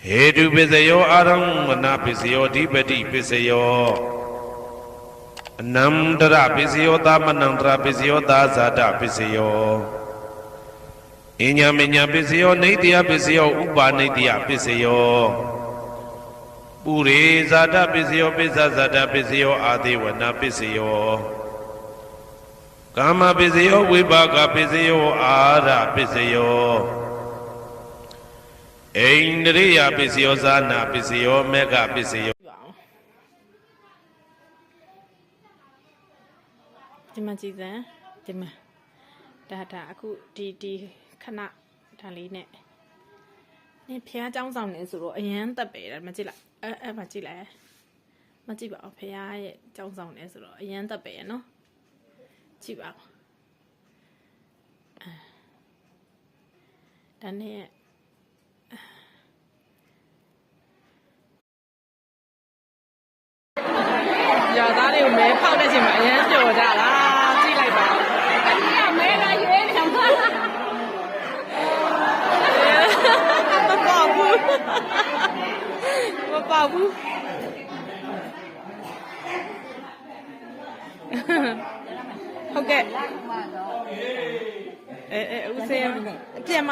He tu pisayo aram mana pisayo dipati pisayo Namdara pisayo tamanandra pisayo dazada pisayo Inya minya pisayo nidya pisayo upa nidya pisayo Puri zada pisayo pisa zada pisayo adiwana pisayo Kama pisayo vibhaga pisayo ara pisayo Indriya pisayo zana pisayo mega pisayo ဒီမှာကြည်စမ်းဒီမှာဒါအခုဒီခဏဒါလေးနဲ့နင်ဖះเจ้าဆောင်နေဆိုတော့အရန်တက်ပဲမကြည့်လိုက်အဲ့မကြည့်လိုက်မကြည့်ပါဘူးဖះရဲ့เจ้าဆောင်နေဆိုတော့အရန်တက်ပဲရနော်ကြည့်ပါဦးဒါနဲ့ရွာသားတွေကိုမဲဖောက်တဲ့အချိန်မှာအရန်ပျော်ကြတာကြည့်လိုက်ပါမဲလာရွေးနေမှာမပေါ့ဘူးဟုတ်ကဲ့ဦးစေးပြန်မ